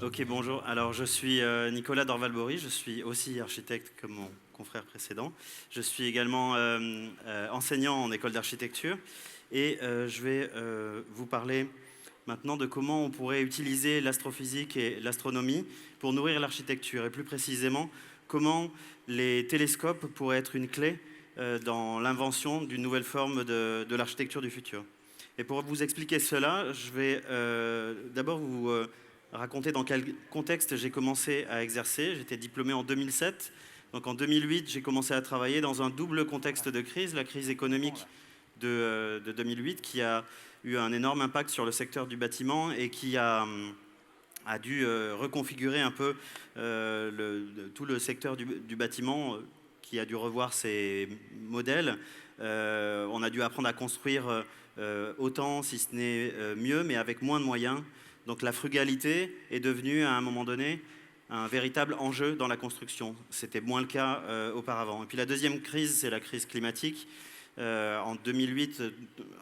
Ok, bonjour. Alors, je suis Nicolas Dorval-Bory, je suis aussi architecte comme mon confrère précédent. Je suis également enseignant en école d'architecture et je vais vous parler maintenant de comment on pourrait utiliser l'astrophysique et l'astronomie pour nourrir l'architecture et plus précisément comment les télescopes pourraient être une clé dans l'invention d'une nouvelle forme de l'architecture du futur. Et pour vous expliquer cela, je vais d'abord vous raconter dans quel contexte j'ai commencé à exercer. J'étais diplômé en 2007. Donc en 2008, j'ai commencé à travailler dans un double contexte de crise, la crise économique de 2008 qui a eu un énorme impact sur le secteur du bâtiment et qui a dû reconfigurer un peu tout le secteur du bâtiment, qui a dû revoir ses modèles. On a dû apprendre à construire autant, si ce n'est mieux, mais avec moins de moyens. Donc la frugalité est devenue à un moment donné un véritable enjeu dans la construction. C'était moins le cas auparavant. Et puis la deuxième crise, c'est la crise climatique. En 2008,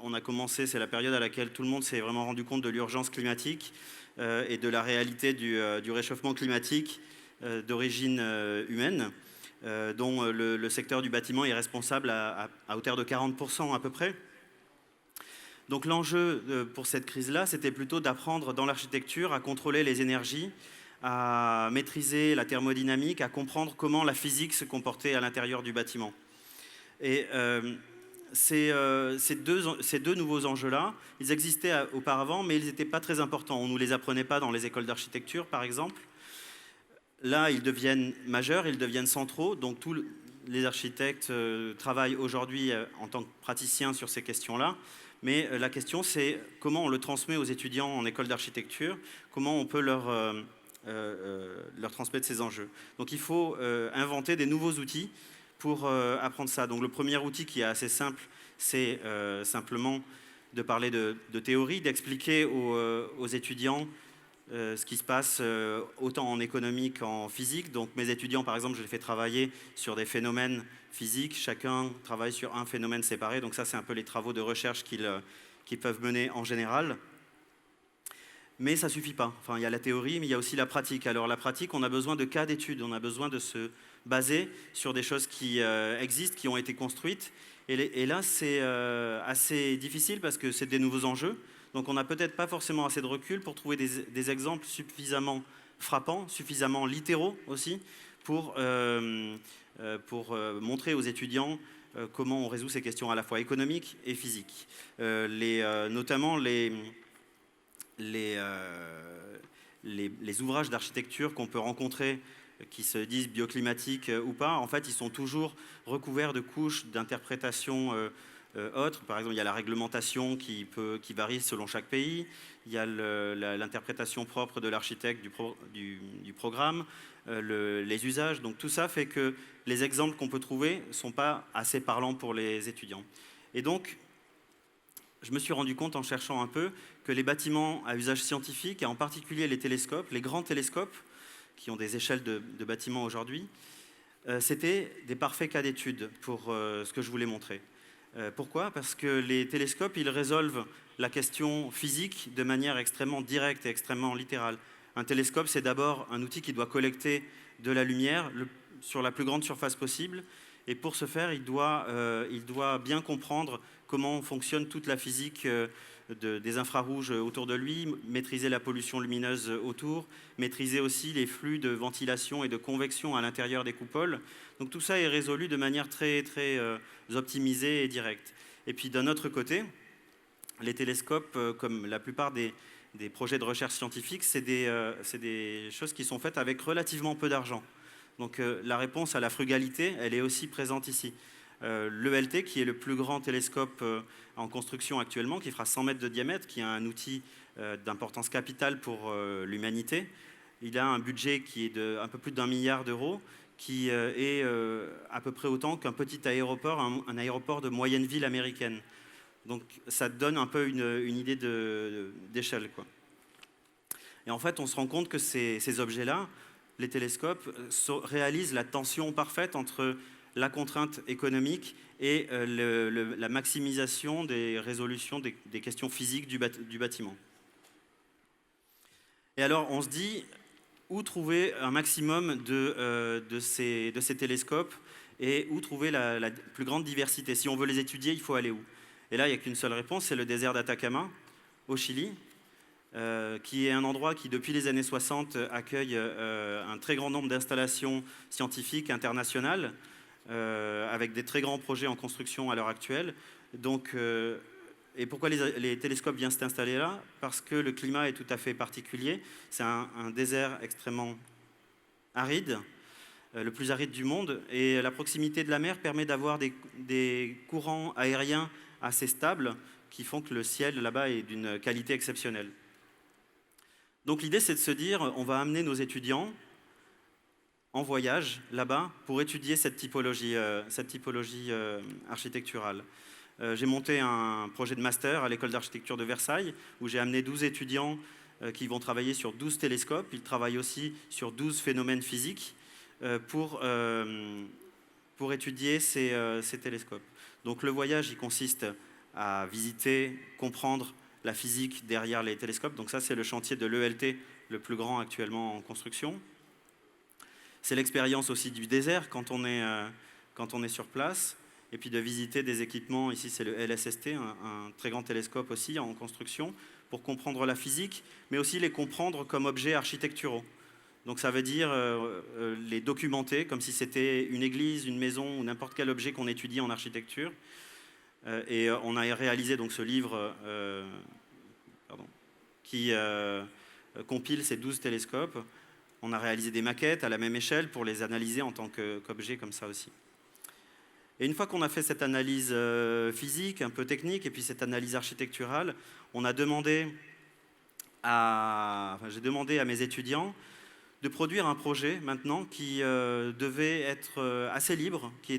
on a commencé, c'est la période à laquelle tout le monde s'est vraiment rendu compte de l'urgence climatique et de la réalité du réchauffement climatique d'origine humaine, dont le secteur du bâtiment est responsable à hauteur de 40% à peu près. Donc l'enjeu pour cette crise-là, c'était plutôt d'apprendre dans l'architecture à contrôler les énergies, à maîtriser la thermodynamique, à comprendre comment la physique se comportait à l'intérieur du bâtiment. Et ces deux nouveaux enjeux-là, ils existaient auparavant, mais ils n'étaient pas très importants. On ne nous les apprenait pas dans les écoles d'architecture, par exemple. Là, ils deviennent majeurs, ils deviennent centraux. Donc tous les architectes travaillent aujourd'hui en tant que praticiens sur ces questions-là. Mais la question, c'est comment on le transmet aux étudiants en école d'architecture, comment on peut leur transmettre ces enjeux. Donc il faut inventer des nouveaux outils pour apprendre ça. Donc le premier outil qui est assez simple, c'est simplement de parler de théorie, d'expliquer aux étudiants ce qui se passe autant en économie qu'en physique. Donc mes étudiants, par exemple, je les fais travailler sur des phénomènes physiques. Chacun travaille sur un phénomène séparé. Donc ça, c'est un peu les travaux de recherche qu'ils peuvent mener en général. Mais ça ne suffit pas. Enfin, il y a la théorie, mais il y a aussi la pratique. Alors la pratique, on a besoin de cas d'études. On a besoin de se baser sur des choses qui existent, qui ont été construites. Et là, c'est assez difficile parce que c'est des nouveaux enjeux. Donc on n'a peut-être pas forcément assez de recul pour trouver des exemples suffisamment frappants, suffisamment littéraux aussi, pour montrer aux étudiants comment on résout ces questions à la fois économiques et physiques. Notamment les ouvrages d'architecture qu'on peut rencontrer qui se disent bioclimatiques ou pas, en fait, ils sont toujours recouverts de couches d'interprétation autres. Par exemple, il y a la réglementation qui varie selon chaque pays. Il y a l'interprétation propre de l'architecte du programme, les usages. Donc tout ça fait que les exemples qu'on peut trouver ne sont pas assez parlants pour les étudiants. Et donc, je me suis rendu compte en cherchant un peu que les bâtiments à usage scientifique, et en particulier les télescopes, les grands télescopes, qui ont des échelles de bâtiments aujourd'hui, c'était des parfaits cas d'étude pour ce que je voulais montrer. Pourquoi? Parce que les télescopes, ils résolvent la question physique de manière extrêmement directe et extrêmement littérale. Un télescope, c'est d'abord un outil qui doit collecter de la lumière sur la plus grande surface possible. Et pour ce faire, il doit bien comprendre comment fonctionne toute la physique des infrarouges autour de lui, maîtriser la pollution lumineuse autour, maîtriser aussi les flux de ventilation et de convection à l'intérieur des coupoles. Donc tout ça est résolu de manière très, très optimisée et directe. Et puis d'un autre côté, les télescopes, comme la plupart des projets de recherche scientifique, c'est des choses qui sont faites avec relativement peu d'argent. Donc la réponse à la frugalité, elle est aussi présente ici. L'ELT, qui est le plus grand télescope en construction actuellement, qui fera 100 mètres de diamètre, qui est un outil d'importance capitale pour l'humanité, il a un budget qui est de un peu plus d'1 milliard d'euros, qui est à peu près autant qu'un petit aéroport, un aéroport de moyenne ville américaine. Donc ça donne un peu une idée d'échelle, quoi. Et en fait, on se rend compte que ces objets-là, les télescopes, réalisent la tension parfaite entre la contrainte économique et la maximisation des résolutions des questions physiques du bâtiment. Et alors, on se dit, où trouver un maximum de ces télescopes et où trouver la plus grande diversité. Si on veut les étudier, il faut aller où? Et là, il n'y a qu'une seule réponse, c'est le désert d'Atacama, au Chili, qui est un endroit qui, depuis les années 60, accueille un très grand nombre d'installations scientifiques internationales, avec des très grands projets en construction à l'heure actuelle. Donc, et pourquoi les télescopes viennent s'installer là? Parce que le climat est tout à fait particulier. C'est un désert extrêmement aride, le plus aride du monde. Et la proximité de la mer permet d'avoir des courants aériens assez stables qui font que le ciel là-bas est d'une qualité exceptionnelle. Donc l'idée, c'est de se dire, on va amener nos étudiants en voyage là-bas pour étudier cette typologie architecturale. J'ai monté un projet de master à l'école d'architecture de Versailles où j'ai amené 12 étudiants qui vont travailler sur 12 télescopes. Ils travaillent aussi sur 12 phénomènes physiques pour étudier ces télescopes. Donc le voyage, il consiste à visiter, comprendre la physique derrière les télescopes. Donc ça, c'est le chantier de l'ELT, le plus grand actuellement en construction. C'est l'expérience aussi du désert quand on est sur place. Et puis de visiter des équipements, ici c'est le LSST, un très grand télescope aussi en construction, pour comprendre la physique, mais aussi les comprendre comme objets architecturaux. Donc ça veut dire les documenter comme si c'était une église, une maison ou n'importe quel objet qu'on étudie en architecture. Et on a réalisé donc ce livre qui compile ces 12 télescopes. On a réalisé des maquettes à la même échelle pour les analyser en tant qu'objets comme ça aussi. Et une fois qu'on a fait cette analyse physique, un peu technique, et puis cette analyse architecturale, j'ai demandé à mes étudiants de produire un projet maintenant qui devait être assez libre, qui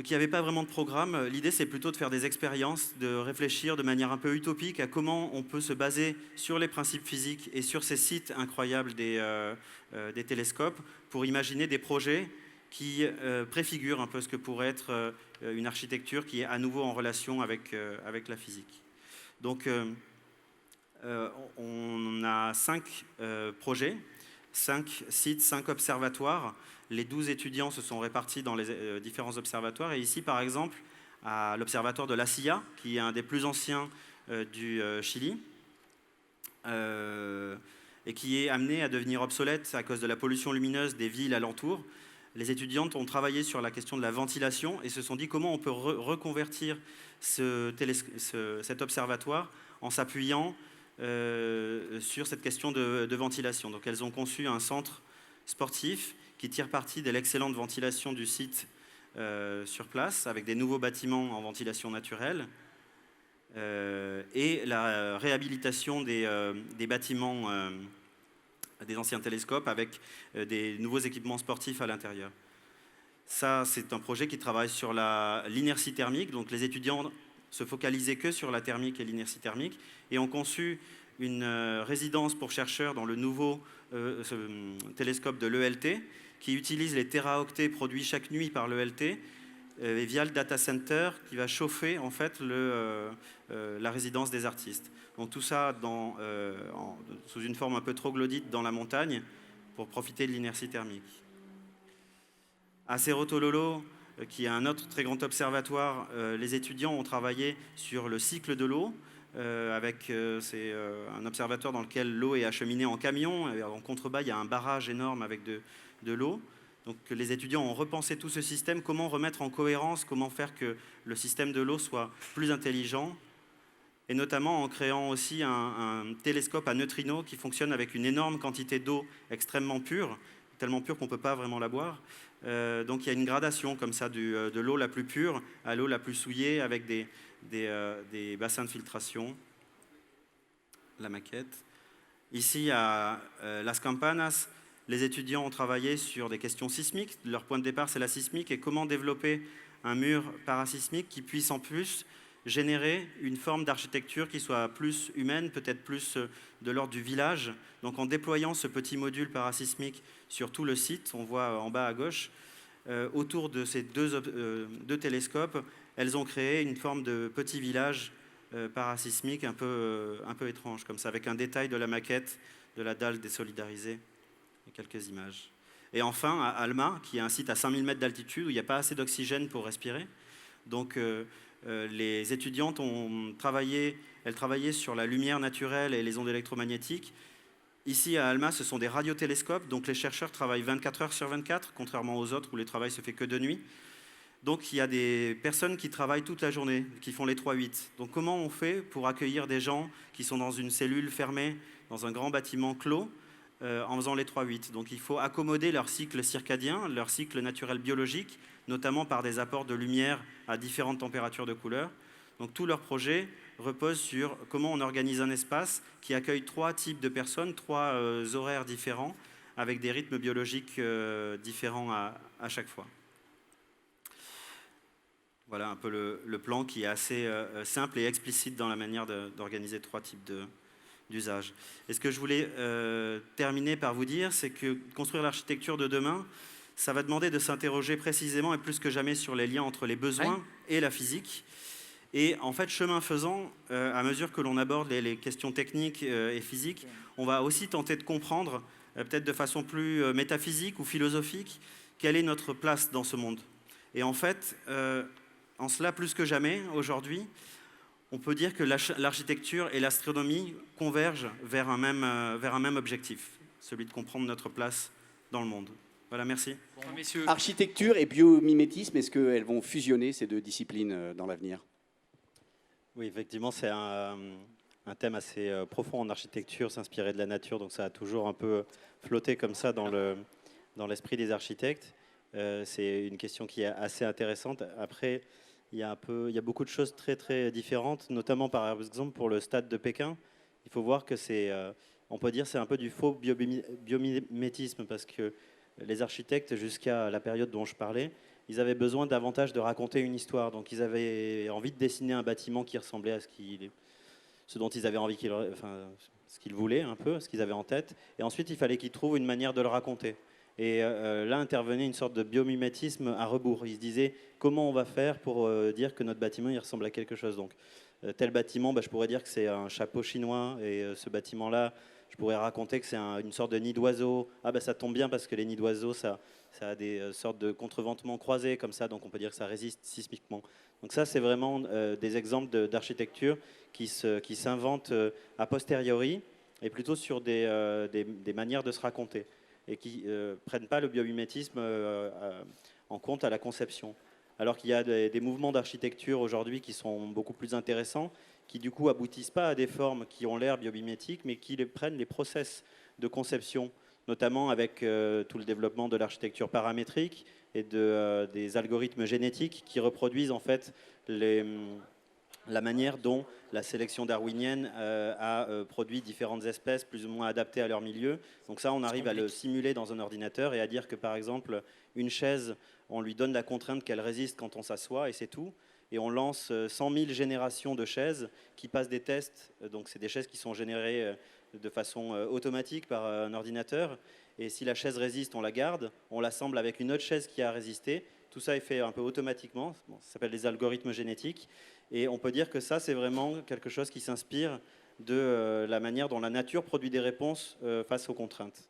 n'avait pas vraiment de programme. L'idée, c'est plutôt de faire des expériences, de réfléchir de manière un peu utopique à comment on peut se baser sur les principes physiques et sur ces sites incroyables des télescopes pour imaginer des projets qui préfigure un peu ce que pourrait être une architecture qui est à nouveau en relation avec la physique. Donc, on a 5 projets, 5 sites, 5 observatoires. Les 12 étudiants se sont répartis dans les différents observatoires. Et ici, par exemple, à l'observatoire de La Silla, qui est un des plus anciens du Chili, et qui est amené à devenir obsolète à cause de la pollution lumineuse des villes alentours. Les étudiantes ont travaillé sur la question de la ventilation et se sont dit comment on peut reconvertir cet observatoire en s'appuyant sur cette question de ventilation. Donc elles ont conçu un centre sportif qui tire parti de l'excellente ventilation du site sur place, avec des nouveaux bâtiments en ventilation naturelle, et la réhabilitation des bâtiments des anciens télescopes avec des nouveaux équipements sportifs à l'intérieur. Ça, c'est un projet qui travaille sur l'inertie thermique. Donc les étudiants se focalisaient que sur la thermique et l'inertie thermique et ont conçu une résidence pour chercheurs dans le nouveau télescope de l'ELT qui utilise les téraoctets produits chaque nuit par l'ELT via le data center qui va chauffer en fait la résidence des artistes. Donc tout ça sous une forme un peu troglodyte dans la montagne pour profiter de l'inertie thermique. À Cerro Tololo, qui est un autre très grand observatoire, les étudiants ont travaillé sur le cycle de l'eau. C'est un observatoire dans lequel l'eau est acheminée en camion. En contrebas, il y a un barrage énorme avec de l'eau. Donc les étudiants ont repensé tout ce système, comment remettre en cohérence, comment faire que le système de l'eau soit plus intelligent, et notamment en créant aussi un télescope à neutrinos qui fonctionne avec une énorme quantité d'eau extrêmement pure, tellement pure qu'on ne peut pas vraiment la boire. Donc il y a une gradation comme ça de l'eau la plus pure à l'eau la plus souillée avec des bassins de filtration. La maquette. Ici à Las Campanas, les étudiants ont travaillé sur des questions sismiques. Leur point de départ, c'est la sismique et comment développer un mur parasismique qui puisse en plus générer une forme d'architecture qui soit plus humaine, peut-être plus de l'ordre du village. Donc en déployant ce petit module parasismique sur tout le site, on voit en bas à gauche, autour de ces deux télescopes, elles ont créé une forme de petit village parasismique un peu étrange, comme ça, avec un détail de la maquette de la dalle désolidarisée et quelques images. Et enfin, à Alma, qui est un site à 5000 mètres d'altitude où il n'y a pas assez d'oxygène pour respirer. Donc, les étudiantes elles travaillaient sur la lumière naturelle et les ondes électromagnétiques. Ici, à Alma, ce sont des radiotélescopes, donc les chercheurs travaillent 24 heures sur 24, contrairement aux autres où le travail se fait que de nuit. Donc, il y a des personnes qui travaillent toute la journée, qui font les 3-8. Donc, comment on fait pour accueillir des gens qui sont dans une cellule fermée, dans un grand bâtiment clos, en faisant les 3-8. Donc il faut accommoder leur cycle circadien, leur cycle naturel biologique, notamment par des apports de lumière à différentes températures de couleur. Donc tout leur projet repose sur comment on organise un espace qui accueille 3 types de personnes, 3 horaires différents, avec des rythmes biologiques différents à chaque fois. Voilà un peu le plan qui est assez simple et explicite dans la manière d'organiser 3 types d'usage. Et ce que je voulais terminer par vous dire, c'est que construire l'architecture de demain, ça va demander de s'interroger précisément et plus que jamais sur les liens entre les besoins et la physique. Et en fait, chemin faisant, à mesure que l'on aborde les questions techniques et physiques, on va aussi tenter de comprendre, peut-être de façon plus métaphysique ou philosophique, quelle est notre place dans ce monde. Et en fait, en cela, plus que jamais, aujourd'hui, on peut dire que l'architecture et l'astronomie convergent vers un même objectif, celui de comprendre notre place dans le monde. Voilà, merci. Bon, architecture et biomimétisme, est-ce qu'elles vont fusionner ces 2 disciplines dans l'avenir? Oui, effectivement, c'est un thème assez profond en architecture, s'inspirer de la nature, donc ça a toujours un peu flotté comme ça dans l'esprit des architectes. C'est une question qui est assez intéressante. Après, il y a beaucoup de choses très très différentes, notamment par exemple pour le stade de Pékin. Il faut voir que on peut dire c'est un peu du faux biomimétisme parce que les architectes, jusqu'à la période dont je parlais, ils avaient besoin davantage de raconter une histoire. Donc ils avaient envie de dessiner un bâtiment qui ressemblait à ce dont ils avaient envie, ce qu'ils voulaient un peu, ce qu'ils avaient en tête. Et ensuite, il fallait qu'ils trouvent une manière de le raconter. Et là intervenait une sorte de biomimétisme à rebours. Ils se disaient comment on va faire pour dire que notre bâtiment il ressemble à quelque chose. Donc tel bâtiment, je pourrais dire que c'est un chapeau chinois et ce bâtiment-là, je pourrais raconter que c'est une sorte de nid d'oiseau. Ah ça tombe bien parce que les nids d'oiseaux, ça a des sortes de contreventements croisés comme ça, donc on peut dire que ça résiste sismiquement. Donc ça, c'est vraiment des exemples d'architecture qui s'inventent a posteriori et plutôt sur des manières de se raconter et qui ne prennent pas le biomimétisme en compte à la conception. Alors qu'il y a des mouvements d'architecture aujourd'hui qui sont beaucoup plus intéressants, qui du coup aboutissent pas à des formes qui ont l'air biomimétiques, mais qui prennent les process de conception, notamment avec tout le développement de l'architecture paramétrique et des algorithmes génétiques qui reproduisent en fait la manière dont la sélection darwinienne a produit différentes espèces plus ou moins adaptées à leur milieu. Donc ça, on arrive à le simuler dans un ordinateur et à dire que, par exemple, une chaise, on lui donne la contrainte qu'elle résiste quand on s'assoit et c'est tout. Et on lance 100 000 générations de chaises qui passent des tests. Donc c'est des chaises qui sont générées de façon automatique par un ordinateur. Et si la chaise résiste, on la garde. On l'assemble avec une autre chaise qui a résisté. Tout ça est fait un peu automatiquement. Bon, ça s'appelle les algorithmes génétiques. Et on peut dire que ça, c'est vraiment quelque chose qui s'inspire de la manière dont la nature produit des réponses face aux contraintes.